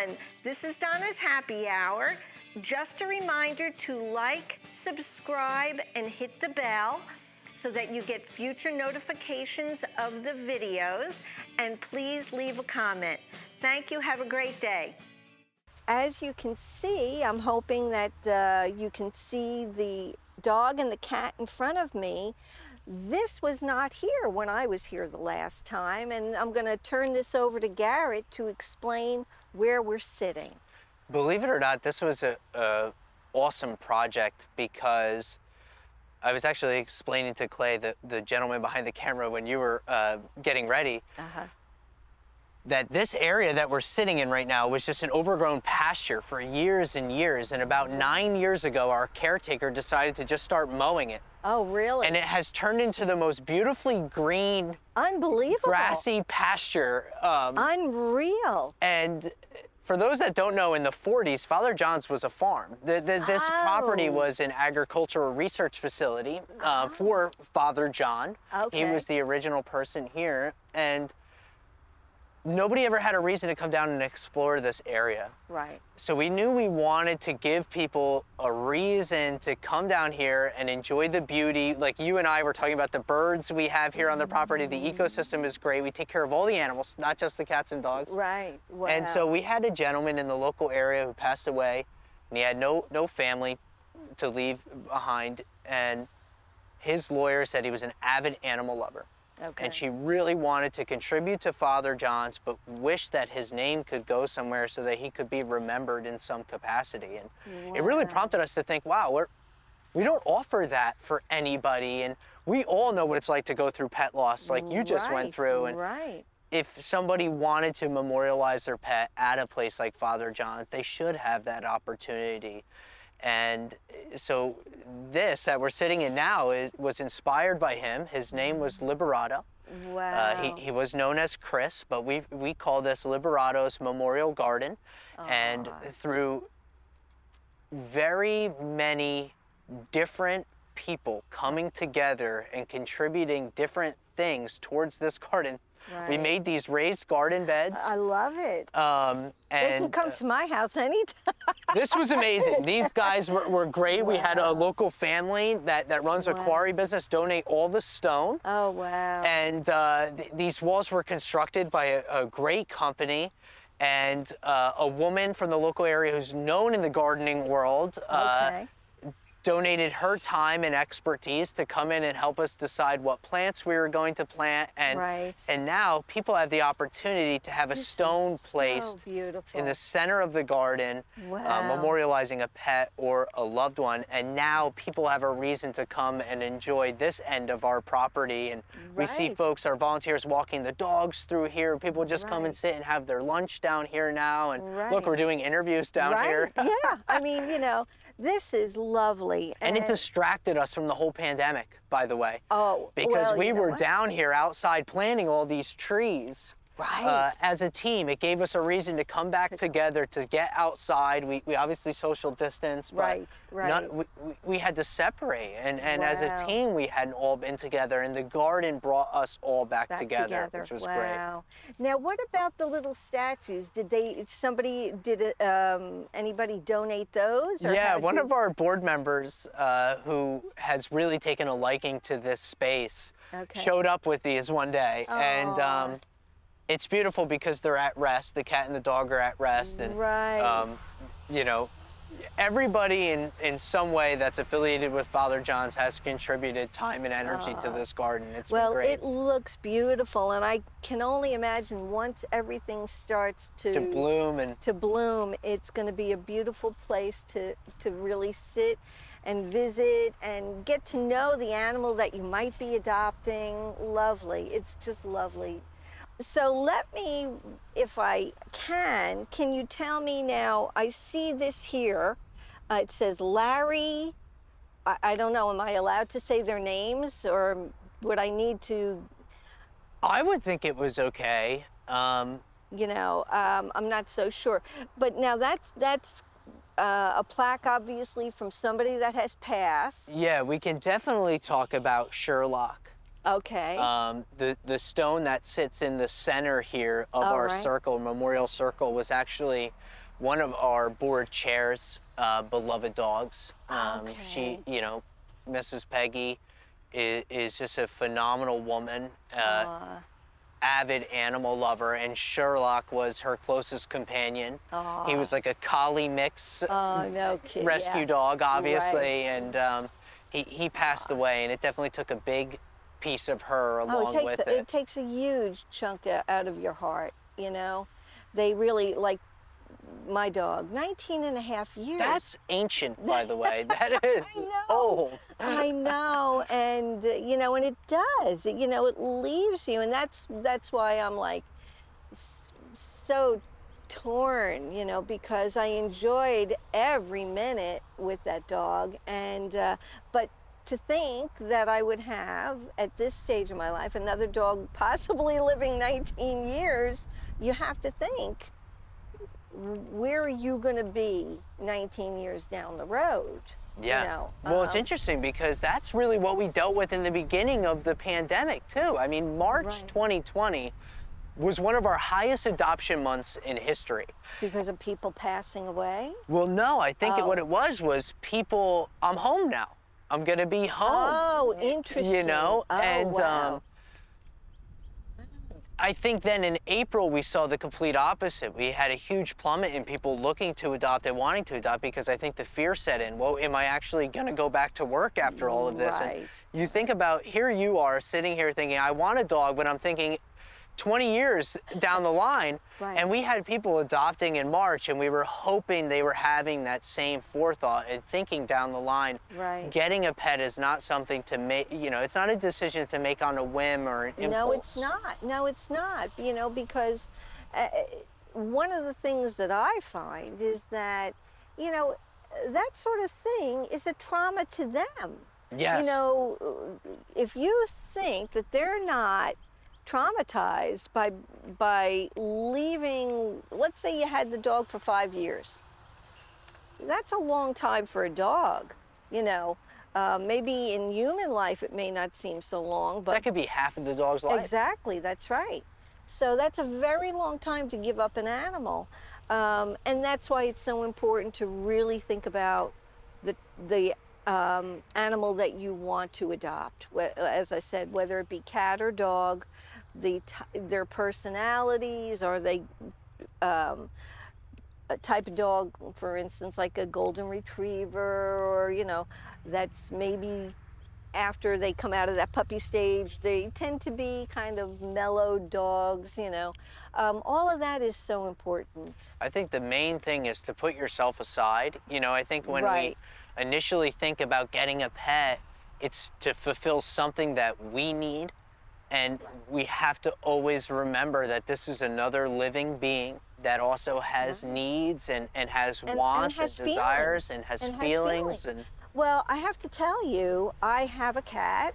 everyone. This is Donna's Happy Hour. Just a reminder to like, subscribe, and hit the bell so that you get future notifications of the videos. And please leave a comment. Thank you. Have a great day. As you can see, I'm hoping that you can see the dog and the cat in front of me. This was not here when I was here the last time, and I'm going to turn this over to Garrett to explain where we're sitting. Believe it or not, this was a awesome project because I was actually explaining to Clay, the gentleman behind the camera, when you were getting ready, that this area that we're sitting in right now was just an overgrown pasture for years and years. And about 9 years ago, our caretaker decided to just start mowing it. Oh, really? And it has turned into the most beautifully green, unbelievable, grassy pasture. Unreal. And for those that don't know, in the 40s, Father John's was a farm. This property was an agricultural research facility for Father John. Okay. He was the original person here. And nobody ever had a reason to come down and explore this area. Right. So we knew we wanted to give people a reason to come down here and enjoy the beauty. Like you and I were talking about the birds we have here on the property. The ecosystem is great. We take care of all the animals, not just the cats and dogs. Right. Wow. And so we had a gentleman in the local area who passed away, and he had no family to leave behind. And his lawyer said he was an avid animal lover. Okay. And she really wanted to contribute to Father John's, but wished that his name could go somewhere so that he could be remembered in some capacity. And it really prompted us to think, wow, we don't offer that for anybody. And we all know what it's like to go through pet loss like you just went through. And if somebody wanted to memorialize their pet at a place like Father John's, they should have that opportunity. And so this that we're sitting in now was inspired by him. His name was Liberata. Wow. He was known as Chris, but we call this Liberato's Memorial Garden. And through very many different people coming together and contributing different things towards this garden, we made these raised garden beds. I love it. And they can come to my house anytime. This was amazing. These guys were great. Wow. We had a local family that runs a quarry business donate all the stone. Oh, wow. And these walls were constructed by a great company. And a woman from the local area who's known in the gardening world donated her time and expertise to come in and help us decide what plants we were going to plant. And, and now people have the opportunity to have a stone placed in the center of the garden, memorializing a pet or a loved one. And now people have a reason to come and enjoy this end of our property. And we see folks, our volunteers, walking the dogs through here. People just come and sit and have their lunch down here now. And look, we're doing interviews down here. Yeah, I mean, you know, this is lovely. And it distracted us from the whole pandemic, by the way. Oh, because we were down here outside planting all these trees. As a team, it gave us a reason to come back together, to get outside. We obviously social distance, but we had to separate. And as a team, we hadn't all been together. And the garden brought us all back together, which was great. Now, what about the little statues? Did anybody donate those? Or yeah, one of our board members who has really taken a liking to this space showed up with these one day. And it's beautiful because they're at rest. The cat and the dog are at rest. And, you know, everybody in some way that's affiliated with Father John's has contributed time and energy to this garden. It's been great. It looks beautiful. And I can only imagine once everything starts to bloom, it's going to be a beautiful place to really sit and visit and get to know the animal that you might be adopting. Lovely. It's just lovely. So let me, if I can you tell me now, I see this here, it says Larry, I don't know, am I allowed to say their names or would I need to? I would think it was okay. You know, I'm not so sure. But now that's a plaque obviously from somebody that has passed. Yeah, we can definitely talk about Sherlock. Okay. The stone that sits in the center here of our circle, memorial circle, was actually one of our board chair's beloved dogs. She, you know, Mrs. Peggy is just a phenomenal woman, avid animal lover, and Sherlock was her closest companion. He was like a collie mix rescue dog, obviously, and he passed away, and it definitely took a big piece of her along with it. It takes a huge chunk out of your heart, you know. They really, like my dog, 19 and a half years. That's ancient, by the way. That is old. I know, and you know, and it does. You know, it leaves you, and that's why I'm like so torn, you know, because I enjoyed every minute with that dog, and but to think that I would have, at this stage of my life, another dog possibly living 19 years, you have to think, where are you going to be 19 years down the road? Yeah. You know, well, it's interesting because that's really what we dealt with in the beginning of the pandemic, too. I mean, March 2020 was one of our highest adoption months in history. Because of people passing away? Well, no, I think what it was people, I'm home now. I'm going to be home. Oh, interesting. You know, and wow. I think then in April we saw the complete opposite. We had a huge plummet in people looking to adopt and wanting to adopt because I think the fear set in. Well, am I actually going to go back to work after all of this? Right. And you think about, here you are sitting here thinking, I want a dog, but I'm thinking 20 years down the line. Right. And we had people adopting in March, and we were hoping they were having that same forethought and thinking down the line. Right. Getting a pet is not something to make, you know, it's not a decision to make on a whim or an impulse. No, it's not. No, it's not. You know, because one of the things that I find is that, you know, that sort of thing is a trauma to them. Yes. You know, if you think that they're not traumatized by leaving, let's say you had the dog for 5 years. That's a long time for a dog, you know. Maybe in human life it may not seem so long, but that could be half of the dog's life. Exactly, that's right. So that's a very long time to give up an animal. And that's why it's so important to really think about the animal that you want to adopt. As I said, whether it be cat or dog, their personalities, are they a type of dog, for instance, like a golden retriever, or, you know, that's maybe after they come out of that puppy stage, they tend to be kind of mellow dogs, you know. All of that is so important. I think the main thing is to put yourself aside. You know, I think when we initially think about getting a pet, it's to fulfill something that we need. And we have to always remember that this is another living being that also has needs and has wants and desires and has feelings. Well, I have to tell you, I have a cat,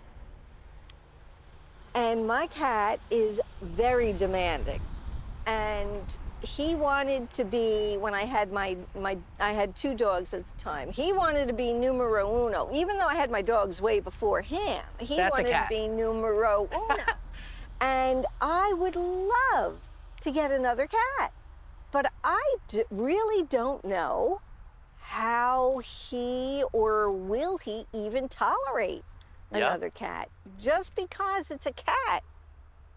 and my cat is very demanding. And he wanted to be, when I had I had 2 dogs at the time, he wanted to be numero uno. Even though I had my dogs way before him, he wanted to be numero uno. And I would love to get another cat, but I really don't know how he, or will he even tolerate another cat. Just because it's a cat,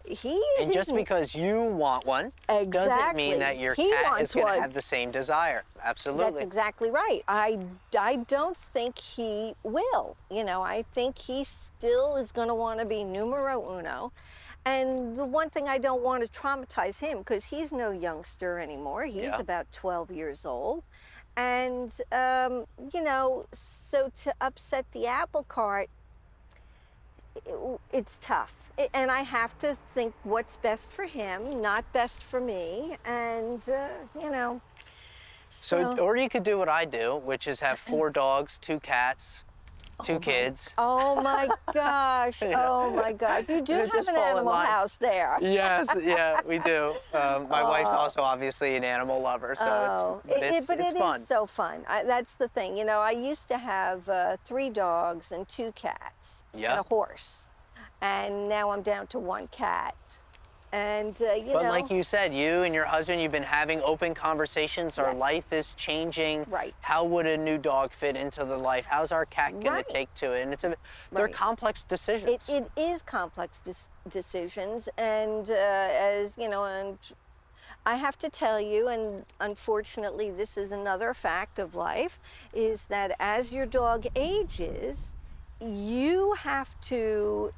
and just because you want one doesn't mean that your cat is going to have the same desire. Absolutely. That's exactly right. I don't think he will. You know, I think he still is going to want to be numero uno. And the one thing I don't want to traumatize him, because he's no youngster anymore. He's about 12 years old. And, you know, so to upset the apple cart, it's tough. And I have to think what's best for him, not best for me. And, you know. So, or you could do what I do, which is have 4 dogs, 2 cats, 2 kids. Oh my gosh. Oh my God. You do have an animal house there. Yes, yeah, we do. My wife's also obviously an animal lover, so it's fun. It is so fun. That's the thing. You know, I used to have 3 dogs and 2 cats and a horse. and now I'm down to 1 cat. And, But like you said, you and your husband, you've been having open conversations. Our Yes. life is changing. Right. How would a new dog fit into the life? How's our cat going Right. to take to it? And they're Right. complex decisions. It is complex decisions, and as you know, and I have to tell you, and unfortunately this is another fact of life, is that as your dog ages, you have to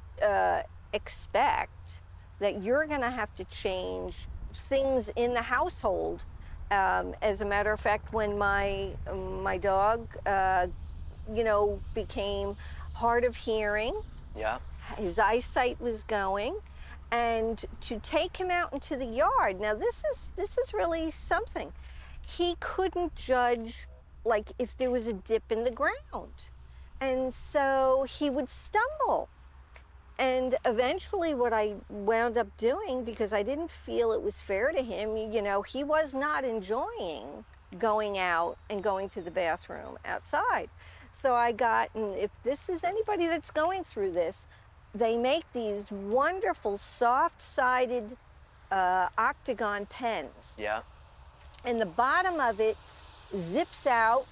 expect that you're going to have to change things in the household. As a matter of fact, when my dog, became hard of hearing, Yeah. his eyesight was going, and to take him out into the yard. Now this is really something. He couldn't judge, like, if there was a dip in the ground, and so he would stumble. And eventually what I wound up doing, because I didn't feel it was fair to him, he was not enjoying going out and going to the bathroom outside. So and if this is anybody that's going through this, they make these wonderful soft-sided octagon pens. Yeah. And the bottom of it zips out,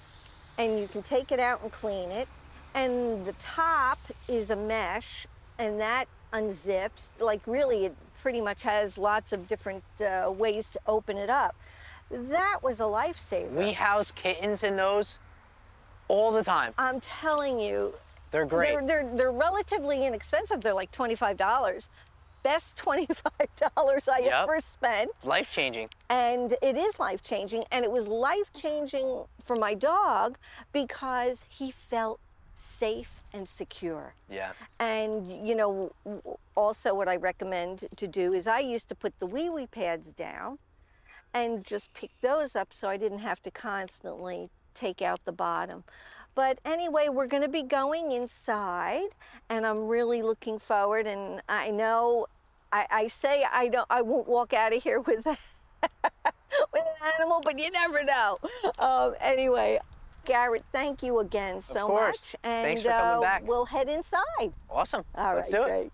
and you can take it out and clean it. And the top is a mesh, and that unzips. Like, really, it pretty much has lots of different ways to open it up. That was a lifesaver. We house kittens in those all the time. I'm telling you, They're great. they're relatively inexpensive. They're like $25. Best $25 I ever spent. Life-changing. And it is life-changing, and it was life-changing for my dog because he felt safe and secure. Yeah. And also what I recommend to do is I used to put the wee-wee pads down and just pick those up so I didn't have to constantly take out the bottom. But anyway, we're going to be going inside, and I'm really looking forward. And I know I say I won't walk out of here with with an animal, but you never know. Anyway, Garrett, thank you again so much. Thanks for coming back. We'll head inside. Awesome. All Let's right, do it. great.